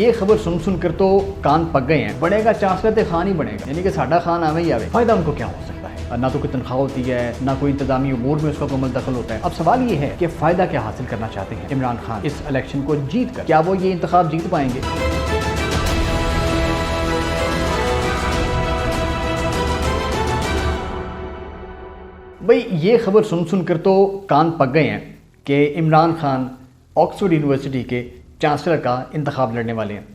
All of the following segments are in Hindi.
ये खबर सुन कर तो कान पक गए हैं। बनेगा चांसलर खान ही बनेगा, यानी कि साडा खान आवे ही आवे। फायदा उनको क्या हो सकता है? ना तो कोई तनख्वाह होती है, ना कोई इंतजामी उमूर में उसका कोई दखल होता है। अब सवाल ये है कि फायदा क्या हासिल करना चाहते हैं इमरान खान इस इलेक्शन को जीत कर? क्या वो ये इंतखाब जीत पाएंगे? भाई ये खबर सुन कर तो कान पक गए हैं कि इमरान खान ऑक्सफोर्ड यूनिवर्सिटी के चांसलर का इंतखाब लड़ने वाले हैं।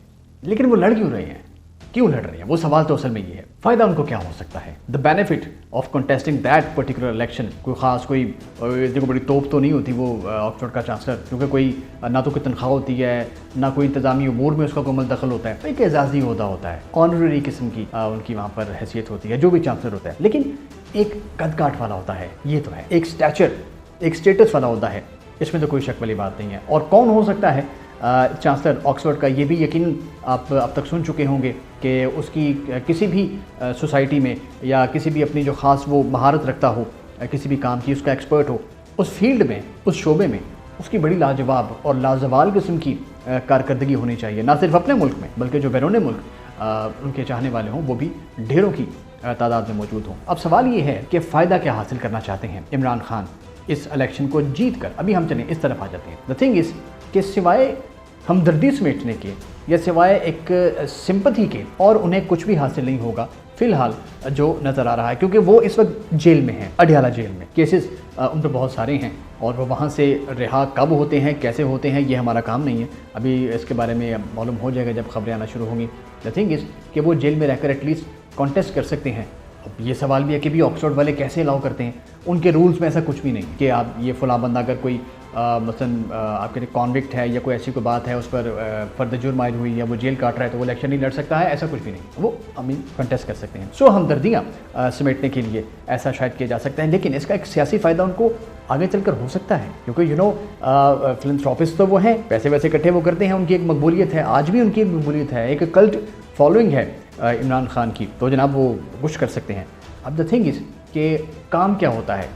लेकिन वो लड़ क्यों रहे हैं, क्यों लड़ रहे हैं? वो सवाल तो असल में ये है, फ़ायदा उनको क्या हो सकता है? The benefit of contesting that particular election. कोई ख़ास कोई देखो बड़ी तोप तो नहीं होती वो ऑक्सफोर्ड का चांसलर, क्योंकि कोई ना तो कोई तनख्वाह होती है, ना कोई इंतजामी उमूर में उसका कोई दखल होता है। एक एजाज़ी ओहदा होता है, ऑनररी किस्म की उनकी वहाँ पर हैसियत होती है जो भी चांसलर होता है। लेकिन एक कद काठ वाला होता है, ये तो है, एक स्टैचर, एक स्टेटस वाला होता है, इसमें तो कोई शक वाली बात नहीं है। और कौन हो सकता है चांसलर ऑक्सफोर्ड का, ये भी यकीन आप अब तक सुन चुके होंगे कि उसकी किसी भी सोसाइटी में या किसी भी अपनी जो ख़ास वो महारत रखता हो, किसी भी काम की उसका एक्सपर्ट हो, उस फील्ड में, उस शोबे में उसकी बड़ी लाजवाब और लाजवाल किस्म की कारकर्दगी होनी चाहिए। ना सिर्फ अपने मुल्क में बल्कि जो बैरून मुल्क उनके चाहने वाले हों वो भी ढेरों की तादाद में मौजूद हों। अब सवाल ये है कि फ़ायदा क्या हासिल करना चाहते हैं इमरान खान इस इलेक्शन को जीत कर? अभी हम चलें इस तरफ आ जाते हैं। द थिंग इज़ कि सिवाय हमदर्दी समेटने के या सिवाय एक सिंपथी के और उन्हें कुछ भी हासिल नहीं होगा फ़िलहाल जो नज़र आ रहा है, क्योंकि वो इस वक्त जेल में हैं, अडयाला जेल में। केसेस उन पर बहुत सारे हैं और वो वहाँ से रिहा कब होते हैं, कैसे होते हैं, ये हमारा काम नहीं है। अभी इसके बारे में मालूम हो जाएगा जब खबरें आना शुरू होंगी। द थिंग इज़ कि वो जेल में रहकर एटलीस्ट कॉन्टेस्ट कर सकते हैं। अब ये सवाल भी है कि भी ऑक्सफोर्ड वाले कैसे अलाउ करते हैं? उनके रूल्स में ऐसा कुछ भी नहीं कि आप ये फ़लाँ बंदा अगर कोई मसलन आपके कॉन्विक्ट है या कोई ऐसी कोई बात है, उस पर फर्द जुर्म आयद हुई या वो जेल काट रहा है तो वो इलेक्शन नहीं लड़ सकता है, ऐसा कुछ भी नहीं। वो कंटेस्ट कर सकते हैं। सो हमदर्दियाँ समेटने के लिए ऐसा शायद किया जा सकता है, लेकिन इसका एक सियासी फ़ायदा उनको आगे चलकर हो सकता है, क्योंकि फिलंथ्रोपिस्ट तो वो हैं, पैसे वैसे इकट्ठे वो करते हैं, उनकी एक मकबूलियत है, आज भी उनकी एक मकबूलियत है, एक कल्ट फॉलोइंग है इमरान खान की, तो जनाब वो कुछ कर सकते हैं। अब द थिंग इज़ कि काम क्या होता है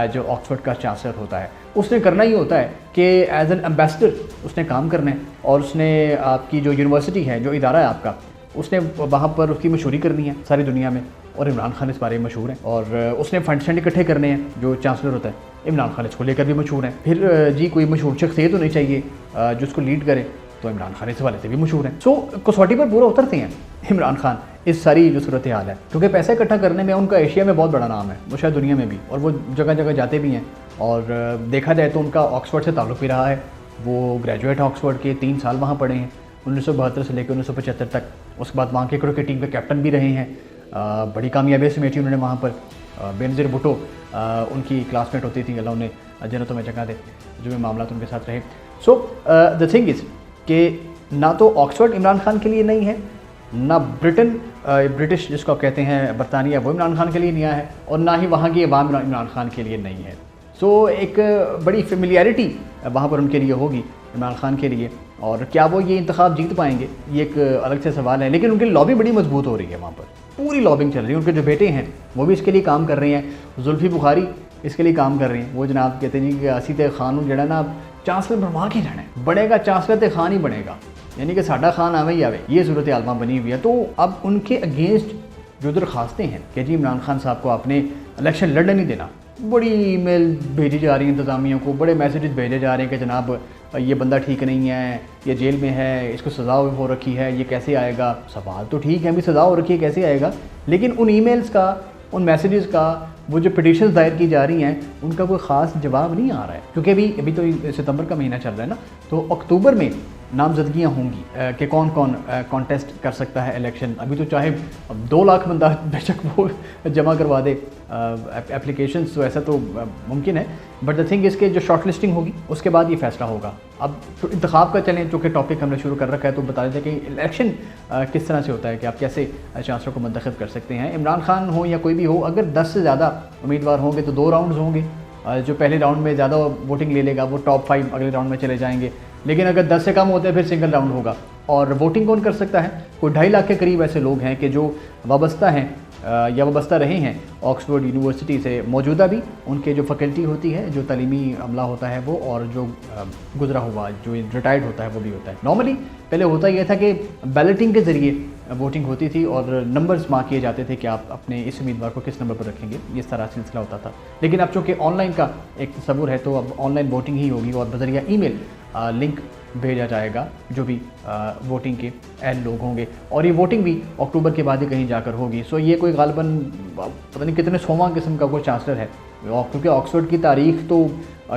जो ऑक्सफोर्ड का चांसलर होता है, उसने करना ही होता है कि एज एन एम्बेसडर उसने काम करना है, और उसने आपकी जो यूनिवर्सिटी है, जो इदारा है आपका, उसने वहाँ पर उसकी मशहूरी करनी है सारी दुनिया में, और इमरान खान इस बारे में मशहूर है। और उसने फंड इकट्ठे करने हैं, जो चांसलर होता है इमरान खान इसको लेकर भी मशहूर है। फिर जी कोई मशहूर शख्सियत होनी चाहिए जो उसको लीड करे, तो इमरान खान इस वाले से भी मशहूर है। सो कसौटी पर पूरा उतरते हैं इमरान खान इस सारी जो सूरत हाल है, क्योंकि पैसा इकट्ठा करने में उनका एशिया में बहुत बड़ा नाम है, वो शायद दुनिया में भी, और वो जगह जगह जाते भी हैं। और देखा जाए तो उनका ऑक्सफोर्ड से ताल्लुक़ भी रहा है, वो ग्रेजुएट है ऑक्सफोर्ड के, 3 साल वहाँ पढ़े हैं 1972 से लेकर 1975 तक। उसके बाद वहाँ के क्रिकेट टीम के कैप्टन भी रहे हैं, बड़ी कामयाबी समेटी उन्होंने वहाँ पर। बेनज़ीर भुट्टो उनकी क्लासमेट होती थी, अल्लाह उन्हें जन्नतों में जगह दे, जो भी मामला उनके साथ रहे। सो द थिंग इज़ कि ना तो ऑक्सफोर्ड इमरान खान के लिए नहीं है, ना ब्रिटिश जिसको आप कहते हैं बरतानिया, वो इमरान खान के लिए नहीं है, और ना ही वहाँ की अवाम इमरान खान के लिए नहीं है। सो एक बड़ी फेमिलियरिटी वहाँ पर उनके लिए होगी इमरान खान के लिए, और क्या वो ये इंतखाब जीत पाएंगे, ये एक अलग से सवाल है। लेकिन उनकी लॉबी बड़ी मजबूत हो रही है, वहाँ पर पूरी लॉबिंग चल रही है। उनके जो बेटे हैं वो भी इसके लिए काम कर रहे हैं, जुल्फी बुखारी इसके लिए काम कर रहे हैं। वो जनाब कहते हैं जी कि असी खान जड़ा ना अब चांसलर बनवा के जाना है, बनेगा चांसलर खान ही बनेगा, यानी कि साडा खान आवे ही आवे, ये सूरत आलमा बनी हुई है। तो अब उनके अगेंस्ट जो दरखास्तें हैं कि जी इमरान खान साहब को आपने इलेक्शन लड़ने नहीं देना, बड़ी ईमेल भेजी जा रही हैं इंतज़ामिया को, बड़े मैसेजेस भेजे जा रहे हैं कि जनाब ये बंदा ठीक नहीं है, ये जेल में है, इसको सज़ा हो रखी है, ये कैसे आएगा। सवाल तो ठीक है, अभी सज़ा हो रखी है, कैसे आएगा? लेकिन उन ईमेल्स का, उन मैसेजेस का, वो जो पिटिशन्स दायर की जा रही हैं, उनका कोई ख़ास जवाब नहीं आ रहा है, क्योंकि अभी तो सितंबर का महीना चल रहा है ना, तो अक्टूबर में नामजदगियाँ होंगी कि कौन कौन कॉन्टेस्ट कर सकता है इलेक्शन। अभी तो चाहे 2 लाख बंदा बेशक वो जमा करवा दे एप्लीकेशंस, तो ऐसा तो मुमकिन है, बट द थिंग इसके जो शॉर्ट लिस्टिंग होगी उसके बाद ये फैसला होगा। अब तो इंतखाब का चलें, चूँकि टॉपिक हमने शुरू कर रखा है, तो बता देते हैं कि इलेक्शन किस तरह से होता है, कि आप कैसे चांसलर को मुंतखब कर सकते हैं। इमरान खान हो या कोई भी हो, अगर 10 से ज़्यादा उम्मीदवार होंगे तो 2 राउंड्स होंगे। जो पहले राउंड में ज़्यादा वोटिंग ले लेगा वो टॉप 5 अगले राउंड में चले जाएंगे, लेकिन अगर 10 से कम होते हैं फिर सिंगल राउंड होगा। और वोटिंग कौन कर सकता है? कोई 2.5 लाख के करीब ऐसे लोग हैं कि जो वाबस्ता हैं या वाबस्ता रहे हैं ऑक्सफोर्ड यूनिवर्सिटी से, मौजूदा भी उनके जो फैकल्टी होती है, जो तालीमी अमला होता है वो, और जो गुजरा हुआ जो रिटायर्ड होता है वो भी होता है। नॉर्मली पहले होता यह था कि बैलेटिंग के ज़रिए वोटिंग होती थी और नंबर्स मार्क किए जाते थे कि आप अपने इस उम्मीदवार को किस नंबर पर रखेंगे, ये सारा सिलसिला होता था। लेकिन अब चूँकि ऑनलाइन का एक तस्वुर है तो अब ऑनलाइन वोटिंग ही होगी और बज़रिया ईमेल लिंक भेजा जाएगा जो भी वोटिंग के अहल लोग होंगे, और ये वोटिंग भी अक्टूबर के बाद ही कहीं जाकर होगी। सो ये कोई गालिबन पता नहीं कितने 100वां किस्म का कोई चांसलर है, क्योंकि ऑक्सफोर्ड की तारीख तो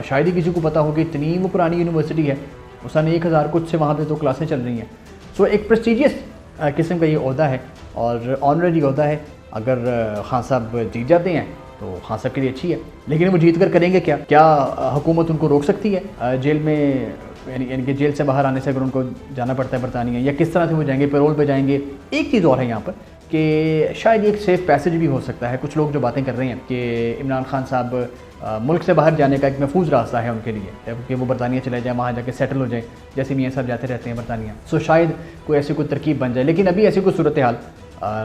शायद ही किसी को पता होगी, इतनी वो पुरानी यूनिवर्सिटी है, सन 1000 कुछ से वहाँ पे तो क्लासें चल रही हैं। सो एक प्रेस्टीजियस किस्म का ये ओहदा है और ऑनरेरी ओहदा है। अगर खान साहब जीत जाते हैं तो खान साहब के लिए अच्छी है, लेकिन वो जीत कर करेंगे क्या? क्या हुकूमत उनको रोक सकती है जेल में, यानी कि जेल से बाहर आने से अगर उनको जाना पड़ता है बरतानिया, या किस तरह से वो जाएंगे, पैरोल पे जाएंगे? एक चीज़ और है यहाँ पर कि शायद एक सेफ पैसेज भी हो सकता है। कुछ लोग जो बातें कर रहे हैं कि इमरान खान साहब मुल्क से बाहर जाने का एक महफूज रास्ता है उनके लिए, कि वो बरतानिया चले जाए, वहाँ जाके सेटल हो जाए, जैसे मियाँ साहब जाते रहते हैं बरतानिया। सो शायद कोई ऐसी कोई तरकीब बन जाए, लेकिन अभी ऐसी कोई सूरत हाल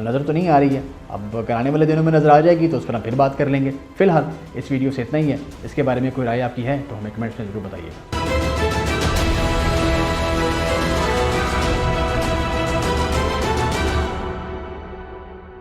नज़र तो नहीं आ रही है। अब अगर आने वाले दिनों में नज़र आ जाएगी तो उस पर हम फिर बात कर लेंगे। फ़िलहाल इस वीडियो से इतना ही है। इसके बारे में कोई राय आपकी है तो हमें कमेंट्स में ज़रूर बताइएगा।